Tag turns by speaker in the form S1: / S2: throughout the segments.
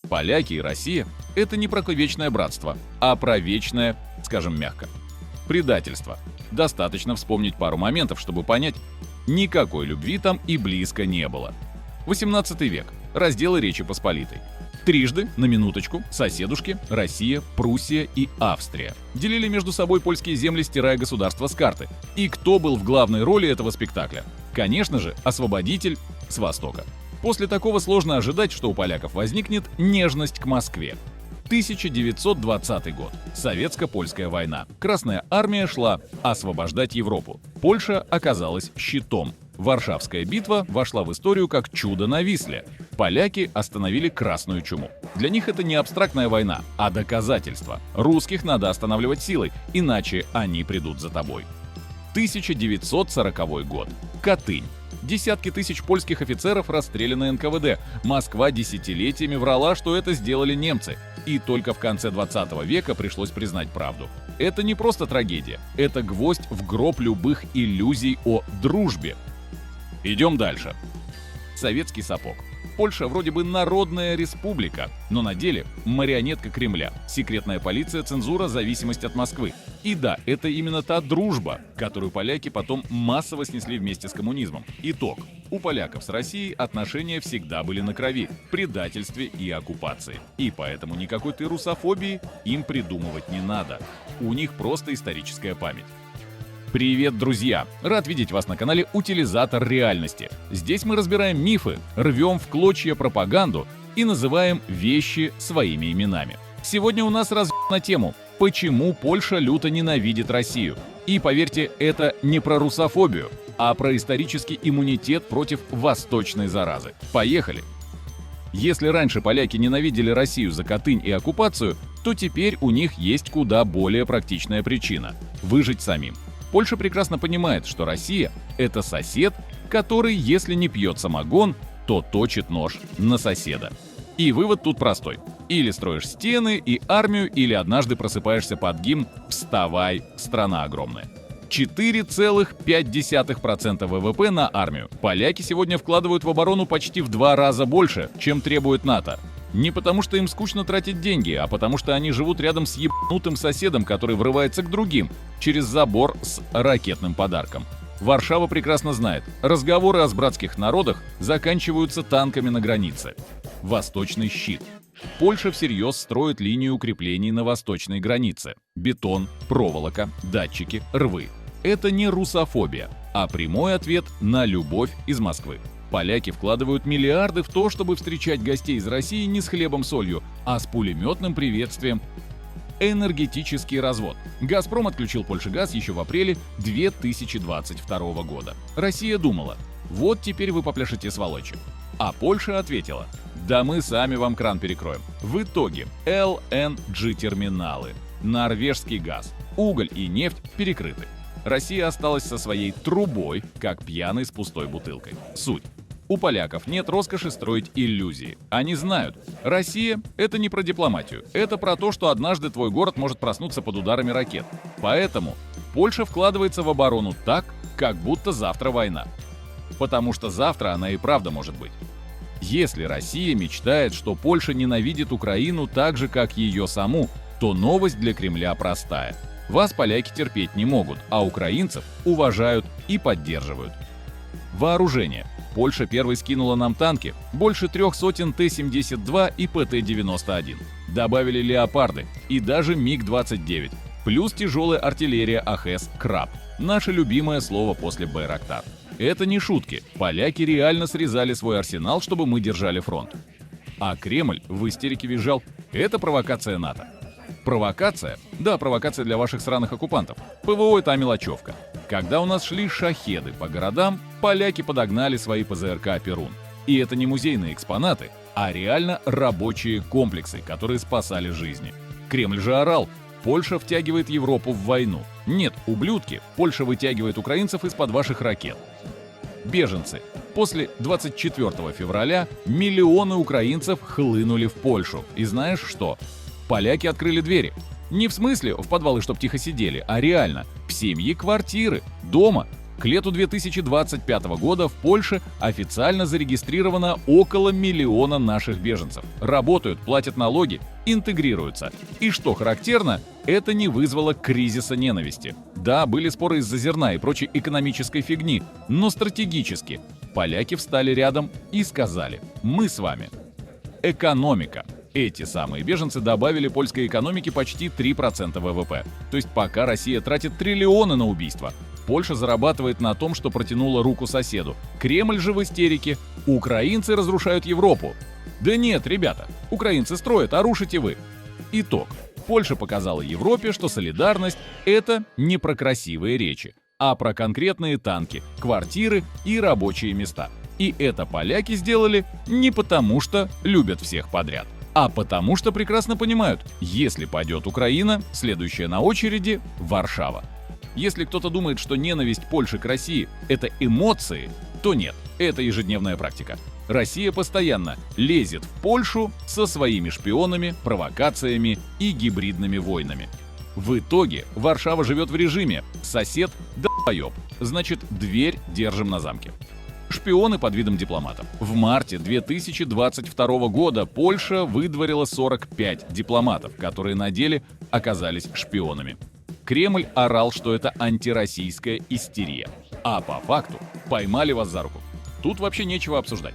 S1: Поляки и Россия – это не про вечное братство, а про вечное, скажем мягко, предательство. Достаточно вспомнить пару моментов, чтобы понять, никакой любви там и близко не было. 18 век. Разделы Речи Посполитой. Трижды, на минуточку, соседушки Россия, Пруссия и Австрия делили между собой польские земли, стирая государство с карты. И кто был в главной роли этого спектакля? Конечно же, освободитель с востока. После такого сложно ожидать, что у поляков возникнет нежность к Москве. 1920 год. Советско-польская война. Красная армия шла освобождать Европу. Польша оказалась щитом. Варшавская битва вошла в историю как чудо на Висле. Поляки остановили Красную чуму. Для них это не абстрактная война, а доказательство. Русских надо останавливать силой, иначе они придут за тобой. 1940 год. Катынь. Десятки тысяч польских офицеров расстреляны НКВД. Москва десятилетиями врала, что это сделали немцы. И только в конце 20 века пришлось признать правду. Это не просто трагедия, это гвоздь в гроб любых иллюзий о дружбе. Идем дальше. Советский сапог. Польша вроде бы народная республика, но на деле марионетка Кремля, секретная полиция, цензура, зависимость от Москвы. И да, это именно та дружба, которую поляки потом массово снесли вместе с коммунизмом. Итог. У поляков с Россией отношения всегда были на крови, предательстве и оккупации. И поэтому никакой ты русофобии им придумывать не надо. У них просто историческая память. Привет, друзья! Рад видеть вас на канале «Утилизатор реальности». Здесь мы разбираем мифы, рвем в клочья пропаганду и называем вещи своими именами. Сегодня у нас на тему «Почему Польша люто ненавидит Россию?». И поверьте, это не про русофобию, а про исторический иммунитет против восточной заразы. Поехали! Если раньше поляки ненавидели Россию за Катынь и оккупацию, то теперь у них есть куда более практичная причина – выжить самим. Польша прекрасно понимает, что Россия – это сосед, который, если не пьет самогон, то точит нож на соседа. И вывод тут простой. Или строишь стены и армию, или однажды просыпаешься под гимн «Вставай, страна огромная». 4,5% ВВП на армию. Поляки сегодня вкладывают в оборону почти в 2 раза больше, чем требует НАТО. Не потому что им скучно тратить деньги, а потому что они живут рядом с ебанутым соседом, который врывается к другим через забор с ракетным подарком. Варшава прекрасно знает, разговоры о братских народах заканчиваются танками на границе. Восточный щит. Польша всерьез строит линию укреплений на восточной границе. Бетон, проволока, датчики, рвы. Это не русофобия, а прямой ответ на любовь из Москвы. Поляки вкладывают миллиарды в то, чтобы встречать гостей из России не с хлебом-солью, а с пулеметным приветствием. Энергетический развод. «Газпром» отключил Польше газ еще в апреле 2022 года. Россия думала, вот теперь вы попляшете сволочи. А Польша ответила, да мы сами вам кран перекроем. В итоге LNG-терминалы, норвежский газ, уголь и нефть перекрыты. Россия осталась со своей трубой, как пьяный с пустой бутылкой. Суть. У поляков нет роскоши строить иллюзии. Они знают, Россия – это не про дипломатию, это про то, что однажды твой город может проснуться под ударами ракет. Поэтому Польша вкладывается в оборону так, как будто завтра война. Потому что завтра она и правда может быть. Если Россия мечтает, что Польша ненавидит Украину так же, как ее саму, то новость для Кремля простая. Вас поляки терпеть не могут, а украинцев уважают и поддерживают. Вооружение. Польша первой скинула нам танки, больше 3 сотен Т-72 и ПТ-91. Добавили леопарды и даже МиГ-29, плюс тяжелая артиллерия АХС «Краб». Наше любимое слово после Байрактар. Это не шутки, поляки реально срезали свой арсенал, чтобы мы держали фронт. А Кремль в истерике визжал – это провокация НАТО. Провокация? Да, провокация для ваших сраных оккупантов. ПВО – это мелочевка. Когда у нас шли шахеды по городам, поляки подогнали свои ПЗРК «Перун». И это не музейные экспонаты, а реально рабочие комплексы, которые спасали жизни. Кремль же орал: Польша втягивает Европу в войну. Нет, ублюдки, Польша вытягивает украинцев из-под ваших ракет. Беженцы. После 24 февраля миллионы украинцев хлынули в Польшу. И знаешь что? Поляки открыли двери. Не в смысле в подвалы, чтоб тихо сидели, а реально в семьи, квартиры, дома. К лету 2025 года в Польше официально зарегистрировано около 1 миллиона наших беженцев. Работают, платят налоги, интегрируются. И что характерно, это не вызвало кризиса ненависти. Да, были споры из-за зерна и прочей экономической фигни, но стратегически. Поляки встали рядом и сказали: «Мы с вами». Экономика. Эти самые беженцы добавили польской экономике почти 3% ВВП. То есть пока Россия тратит триллионы на убийства, Польша зарабатывает на том, что протянула руку соседу. Кремль же в истерике. Украинцы разрушают Европу. Да нет, ребята, украинцы строят, а рушите вы. Итог. Польша показала Европе, что солидарность – это не про красивые речи, а про конкретные танки, квартиры и рабочие места. И это поляки сделали не потому, что любят всех подряд, а потому что прекрасно понимают, если падет Украина, следующая на очереди – Варшава. Если кто-то думает, что ненависть Польши к России – это эмоции, то нет, это ежедневная практика. Россия постоянно лезет в Польшу со своими шпионами, провокациями и гибридными войнами. В итоге Варшава живет в режиме «сосед долбоеб», значит, дверь держим на замке. Шпионы под видом дипломатов. В марте 2022 года Польша выдворила 45 дипломатов, которые на деле оказались шпионами. Кремль орал, что это антироссийская истерия. А по факту поймали вас за руку. Тут вообще нечего обсуждать.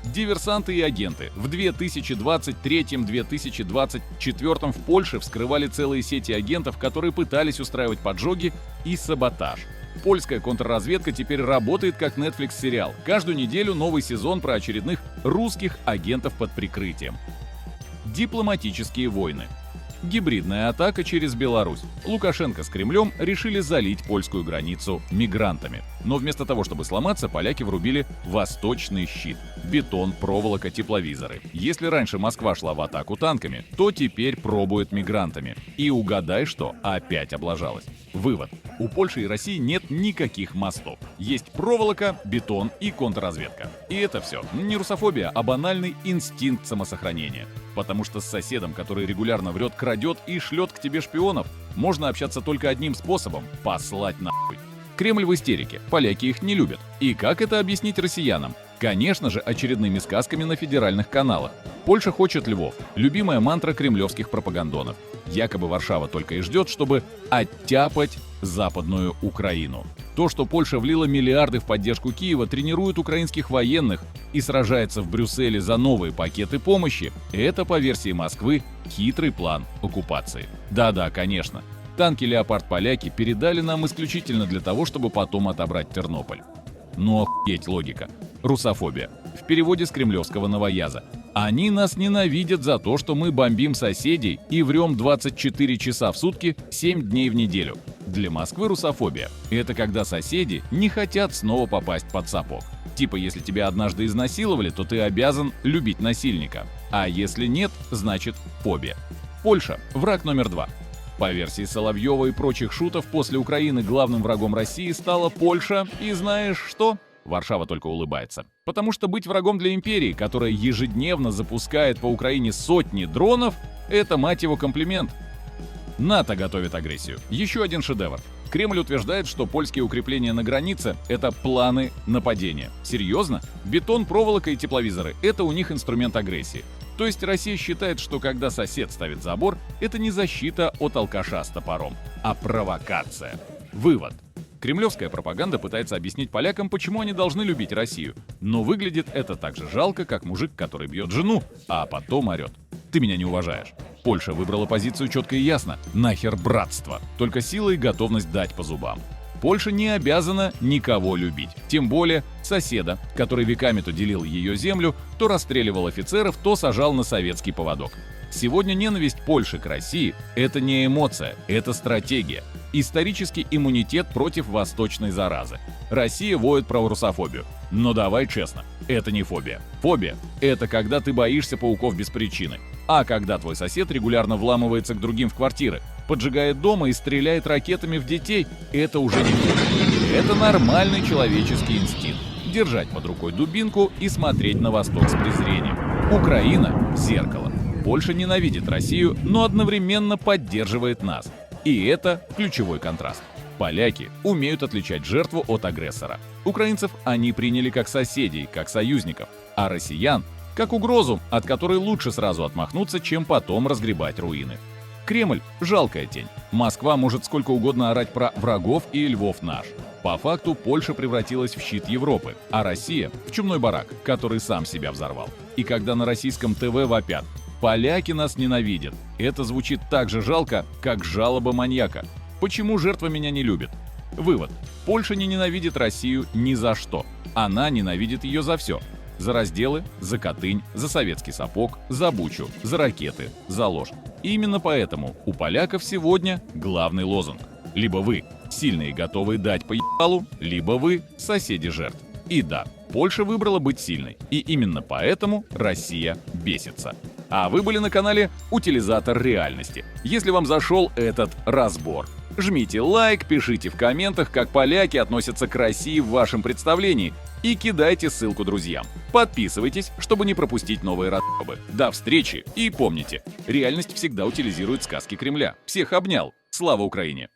S1: Диверсанты и агенты. В 2023-2024 в Польше вскрывали целые сети агентов, которые пытались устраивать поджоги и саботаж. Польская контрразведка теперь работает как Netflix-сериал. Каждую неделю новый сезон про очередных русских агентов под прикрытием. Дипломатические войны. Гибридная атака через Беларусь. Лукашенко с Кремлем решили залить польскую границу мигрантами. Но вместо того, чтобы сломаться, поляки врубили восточный щит. Бетон, проволока, тепловизоры. Если раньше Москва шла в атаку танками, то теперь пробует мигрантами. И угадай что, опять облажалась. Вывод. У Польши и России нет никаких мостов. Есть проволока, бетон и контрразведка. И это все не русофобия, а банальный инстинкт самосохранения. Потому что с соседом, который регулярно врет, крадет и шлет к тебе шпионов, можно общаться только одним способом – послать нахуй. Кремль в истерике, поляки их не любят. И как это объяснить россиянам? Конечно же, очередными сказками на федеральных каналах. Польша хочет Львов – любимая мантра кремлевских пропагандонов. Якобы Варшава только и ждет, чтобы оттяпать Западную Украину. То, что Польша влила миллиарды в поддержку Киева, тренирует украинских военных и сражается в Брюсселе за новые пакеты помощи, это, по версии Москвы, хитрый план оккупации. Да-да, конечно. Танки «Леопард» поляки передали нам исключительно для того, чтобы потом отобрать Тернополь. Но охуеть логика. Русофобия. В переводе с кремлевского новояза. Они нас ненавидят за то, что мы бомбим соседей и врем 24 часа в сутки, 7 дней в неделю. Для Москвы русофобия – это когда соседи не хотят снова попасть под сапог. Типа, если тебя однажды изнасиловали, то ты обязан любить насильника. А если нет, значит фобия. Польша – враг номер 2. По версии Соловьева и прочих шутов, после Украины главным врагом России стала Польша. И знаешь что? Варшава только улыбается. Потому что быть врагом для империи, которая ежедневно запускает по Украине сотни дронов, это, мать его, комплимент. НАТО готовит агрессию. Еще один шедевр. Кремль утверждает, что польские укрепления на границе – это планы нападения. Серьезно? Бетон, проволока и тепловизоры – это у них инструмент агрессии. То есть Россия считает, что когда сосед ставит забор, это не защита от алкаша с топором, а провокация. Вывод. Кремлевская пропаганда пытается объяснить полякам, почему они должны любить Россию. Но выглядит это так же жалко, как мужик, который бьет жену, а потом орет: «Ты меня не уважаешь». Польша выбрала позицию четко и ясно. Нахер братство. Только сила и готовность дать по зубам. Польша не обязана никого любить. Тем более соседа, который веками то делил ее землю, то расстреливал офицеров, то сажал на советский поводок. Сегодня ненависть Польши к России – это не эмоция, это стратегия. Исторический иммунитет против восточной заразы. Россия воет про русофобию. Но давай честно, это не фобия. Фобия – это когда ты боишься пауков без причины. А когда твой сосед регулярно вламывается к другим в квартиры, поджигает дома и стреляет ракетами в детей, это уже не фобия. Это нормальный человеческий инстинкт. Держать под рукой дубинку и смотреть на восток с презрением. Украина – зеркало. Польша ненавидит Россию, но одновременно поддерживает нас. И это ключевой контраст. Поляки умеют отличать жертву от агрессора. Украинцев они приняли как соседей, как союзников, а россиян – как угрозу, от которой лучше сразу отмахнуться, чем потом разгребать руины. Кремль – жалкая тень. Москва может сколько угодно орать про врагов и Львов наш. По факту Польша превратилась в щит Европы, а Россия – в чумной барак, который сам себя взорвал. И когда на российском ТВ вопят «поляки нас ненавидят», это звучит так же жалко, как жалоба маньяка. Почему жертва меня не любит? Вывод. Польша не ненавидит Россию ни за что. Она ненавидит ее за все. За разделы, за Катынь, за советский сапог, за Бучу, за ракеты, за ложь. И именно поэтому у поляков сегодня главный лозунг. Либо вы сильные и готовые дать по ебалу, либо вы соседи жертв. И да, Польша выбрала быть сильной. И именно поэтому Россия бесится. А вы были на канале «Утилизатор реальности». Если вам зашел этот разбор, жмите лайк, пишите в комментах, как поляки относятся к России в вашем представлении, и кидайте ссылку друзьям. Подписывайтесь, чтобы не пропустить новые разъебы. До встречи и помните, реальность всегда утилизирует сказки Кремля. Всех обнял. Слава Украине!